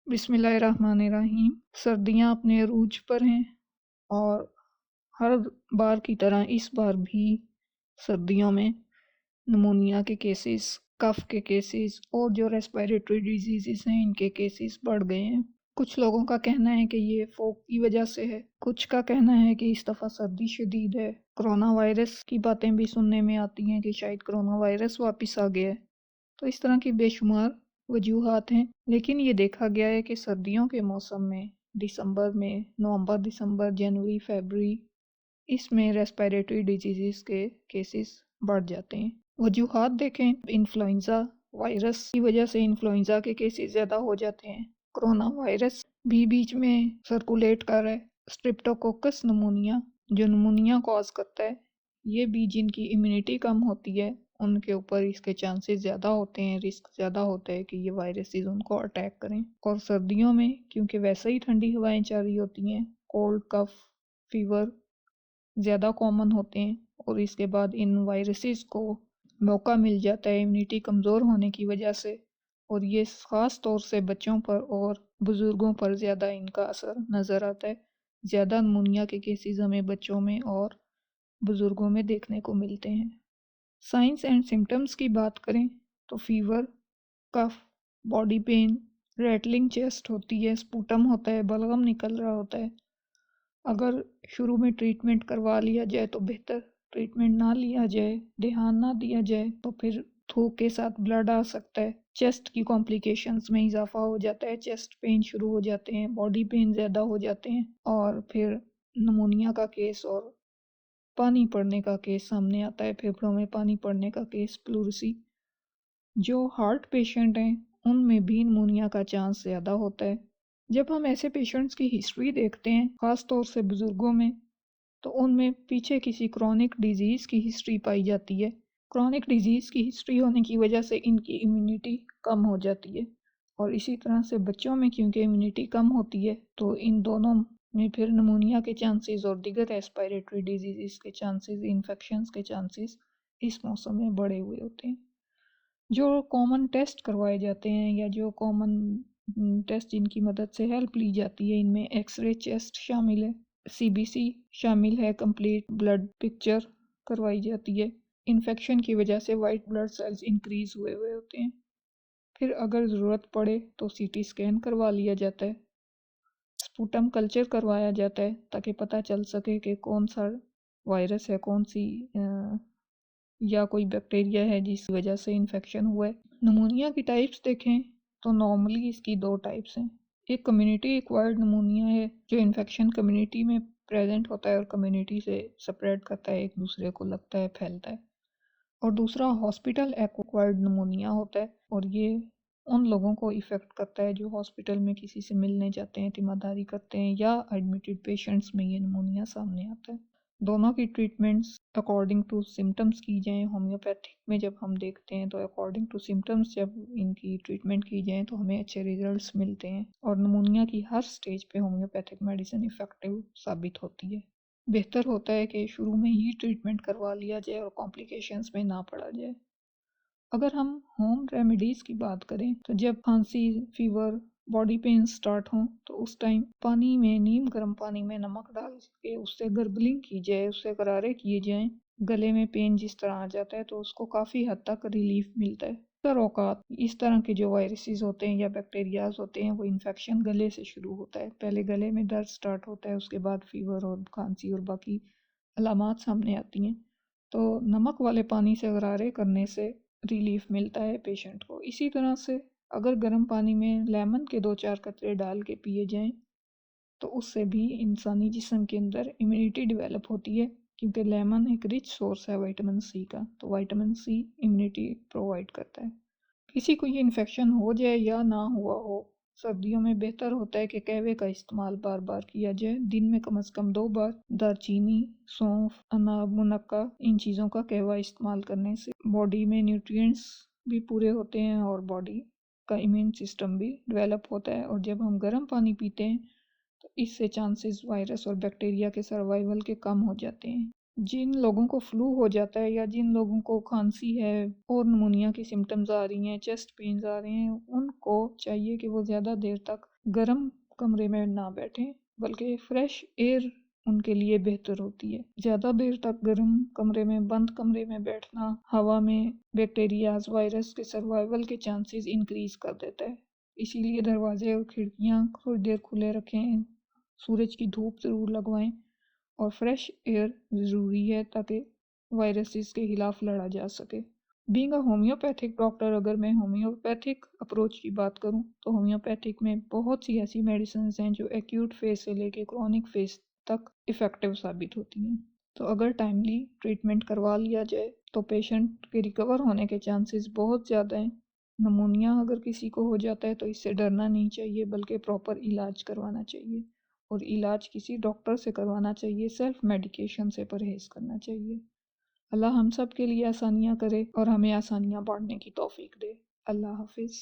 बिस्मिल्लाहिर्रहमानिर्रहीम। सर्दियाँ अपने अरूज पर हैं और हर बार की तरह इस बार भी सर्दियों में नमूनिया के केसेस, कफ के केसेस और जो रेस्पिरेटरी डिजीज़ेस हैं इनके केसेस बढ़ गए हैं। कुछ लोगों का कहना है कि ये फॉग की वजह से है, कुछ का कहना है कि इस दफ़ा सर्दी शदीद है। कोरोना वायरस की बातें भी सुनने में आती हैं कि शायद कोरोना वायरस वापस आ गया है। तो इस तरह की बेशुमार वजूहात हैं, लेकिन ये देखा गया है कि सर्दियों के मौसम में दिसंबर में, नवंबर, दिसंबर, जनवरी, फरवरी, इसमें रेस्पिरेटरी डिजीज़ के केसेस बढ़ जाते हैं। वजूहात देखें, इन्फ्लुएंज़ा वायरस की वजह से इन्फ्लुएंज़ा के केसेस ज़्यादा हो जाते हैं। कोरोना वायरस भी बीच में सर्कुलेट कर रहा है। स्ट्रेप्टोकोकस नमूनिया जो नमूनिया कॉज करता है, ये भी जिनकी इम्यूनिटी कम होती है उनके ऊपर इसके चांसेस ज़्यादा होते हैं, रिस्क ज़्यादा होता है कि ये वायरसेस उनको अटैक करें। और सर्दियों में क्योंकि वैसे ही ठंडी हवाएं चल रही होती हैं, कोल्ड, कफ, फीवर ज़्यादा कॉमन होते हैं और इसके बाद इन वायरसेस को मौका मिल जाता है इम्यूनिटी कमज़ोर होने की वजह से, और ये ख़ास तौर से बच्चों पर और बुज़ुर्गों पर ज़्यादा इनका असर नज़र आता है। ज़्यादा नमूनिया के केसेस हमें बच्चों में और बुज़ुर्गों में देखने को मिलते हैं। साइंस एंड सिम्टम्स की बात करें तो फीवर, कफ, बॉडी पेन, रैटलिंग चेस्ट होती है, स्पूटम होता है, बलगम निकल रहा होता है। अगर शुरू में ट्रीटमेंट करवा लिया जाए तो बेहतर, ट्रीटमेंट ना लिया जाए, ध्यान ना दिया जाए तो फिर थूक के साथ ब्लड आ सकता है। चेस्ट की कॉम्प्लिकेशंस में इजाफा हो जाता है, चेस्ट पेन शुरू हो जाते हैं, बॉडी पेन ज़्यादा हो जाते हैं और फिर नमूनिया का केस और पानी पड़ने का केस सामने आता है, फेफड़ों में पानी पड़ने का केस, प्लूरसी। जो हार्ट पेशेंट हैं उनमें भी नमूनिया का चांस ज़्यादा होता है। जब हम ऐसे पेशेंट्स की हिस्ट्री देखते हैं, ख़ास तौर से बुज़ुर्गों में, तो उनमें पीछे किसी क्रॉनिक डिजीज़ की हिस्ट्री पाई जाती है। क्रॉनिक डिजीज़ की हिस्ट्री होने की वजह से इनकी इम्यूनिटी कम हो जाती है और इसी तरह से बच्चों में क्योंकि इम्यूनिटी कम होती है तो इन दोनों में फिर नमूनिया के चांसेस और दीगर रेस्पिरेटरी डिजीज़ के चांसेस, इन्फेक्शंस के चांसेस इस मौसम में बढ़े हुए होते हैं। जो कॉमन टेस्ट करवाए जाते हैं या जो कॉमन टेस्ट जिनकी मदद से हेल्प ली जाती है, इनमें एक्सरे चेस्ट शामिल है, सीबीसी शामिल है, कंप्लीट ब्लड पिक्चर करवाई जाती है। इन्फेक्शन की वजह से वाइट ब्लड सेल्स इंक्रीज हुए हुए होते हैं। फिर अगर ज़रूरत पड़े तो सीटी स्कैन करवा लिया जाता है, स्पूटम कल्चर करवाया जाता है ताकि पता चल सके कि कौन सा वायरस है, कौन सी या कोई बैक्टीरिया है जिस वजह से इन्फेक्शन हुआ है। नमूनिया की टाइप्स देखें तो नॉर्मली इसकी दो टाइप्स हैं। एक कम्युनिटी एक्वायर्ड नमूनिया है जो इन्फेक्शन कम्युनिटी में प्रेजेंट होता है और कम्युनिटी से स्प्रेड करता है, एक दूसरे को लगता है, फैलता है। और दूसरा हॉस्पिटल एक्वायर्ड नमूनिया होता है और ये उन लोगों को इफ़ेक्ट करता है जो हॉस्पिटल में किसी से मिलने जाते हैं, तीमारदारी करते हैं या एडमिटेड पेशेंट्स में ये नमूनिया सामने आता है। दोनों की ट्रीटमेंट्स अकॉर्डिंग टू सिम्टम्स की जाएँ। होम्योपैथिक में जब हम देखते हैं तो अकॉर्डिंग टू सिम्टम्स जब इनकी ट्रीटमेंट की जाए तो हमें अच्छे रिजल्ट्स मिलते हैं और नमूनिया की हर स्टेज पे होम्योपैथिक मेडिसिन इफ़ेक्टिव साबित होती है। बेहतर होता है कि शुरू में ही ट्रीटमेंट करवा लिया जाए और कॉम्प्लिकेशंस में ना पड़ा जाए। अगर हम होम रेमेडीज़ की बात करें तो जब खांसी, फीवर, बॉडी पेन स्टार्ट हों तो उस टाइम पानी में, नीम गर्म पानी में नमक डाल के उससे गर्गलिंग की जाए, उससे गरारे किए जाएं। गले में पेन जिस तरह आ जाता है तो उसको काफ़ी हद तक रिलीफ मिलता है। अक्सर औकात इस तरह के जो वायरसेस होते हैं या बैक्टीरियाज होते हैं वो इन्फेक्शन गले से शुरू होता है। पहले गले में दर्द स्टार्ट होता है, उसके बाद फीवर और खांसी और बाकी अलामात सामने आती हैं। तो नमक वाले पानी से गरारे करने से रिलीफ मिलता है पेशेंट को। इसी तरह से अगर गर्म पानी में लेमन के 2-4 कतरे डाल के पिए जाएं तो उससे भी इंसानी जिस्म के अंदर इम्यूनिटी डेवलप होती है क्योंकि लेमन एक रिच सोर्स है विटामिन सी का, तो विटामिन सी इम्यूनिटी प्रोवाइड करता है। किसी को ये इन्फेक्शन हो जाए या ना हुआ हो, सर्दियों में बेहतर होता है कि कहवे का इस्तेमाल बार बार किया जाए, दिन में कम से कम 2 बार। दालचीनी, सौंफ, अनाब, मुनक्का, इन चीज़ों का कहवा इस्तेमाल करने से बॉडी में न्यूट्रिएंट्स भी पूरे होते हैं और बॉडी का इम्यून सिस्टम भी डेवलप होता है। और जब हम गर्म पानी पीते हैं तो इससे चांसेस वायरस और बैक्टीरिया के सर्वाइवल के कम हो जाते हैं। जिन लोगों को फ्लू हो जाता है या जिन लोगों को खांसी है और निमोनिया की सिम्टम्स आ रही हैं, चेस्ट पेन्स आ रहे हैं, उनको चाहिए कि वो ज़्यादा देर तक गर्म कमरे में ना बैठें, बल्कि फ्रेश एयर उनके लिए बेहतर होती है। ज़्यादा देर तक गर्म कमरे में, बंद कमरे में बैठना हवा में बैक्टीरियाज, वायरस के सर्वाइवल के चांसेस इंक्रीज कर देता है। इसीलिए दरवाजे और खिड़कियाँ थोड़ी देर खुले रखें, सूरज की धूप ज़रूर लगवाएं और फ्रेश एयर ज़रूरी है ताकि वायरसेस के खिलाफ लड़ा जा सके। बीइंग अ होम्योपैथिक डॉक्टर, अगर मैं होम्योपैथिक अप्रोच की बात करूं तो होम्योपैथिक में बहुत सी ऐसी मेडिसिन हैं जो एक्यूट फेज से लेके क्रॉनिक फेज तक इफ़ेक्टिव साबित होती हैं। तो अगर टाइमली ट्रीटमेंट करवा लिया जाए तो पेशेंट के रिकवर होने के चांसेस बहुत ज़्यादा हैं। नमूनिया अगर किसी को हो जाता है तो इससे डरना नहीं चाहिए, बल्कि प्रॉपर इलाज करवाना चाहिए और इलाज किसी डॉक्टर से करवाना चाहिए। सेल्फ मेडिकेशन से परहेज़ करना चाहिए। अल्लाह हम सब के लिए आसानियाँ करे और हमें आसानियाँ बांटने की तौफीक दे। अल्लाह हाफिज़।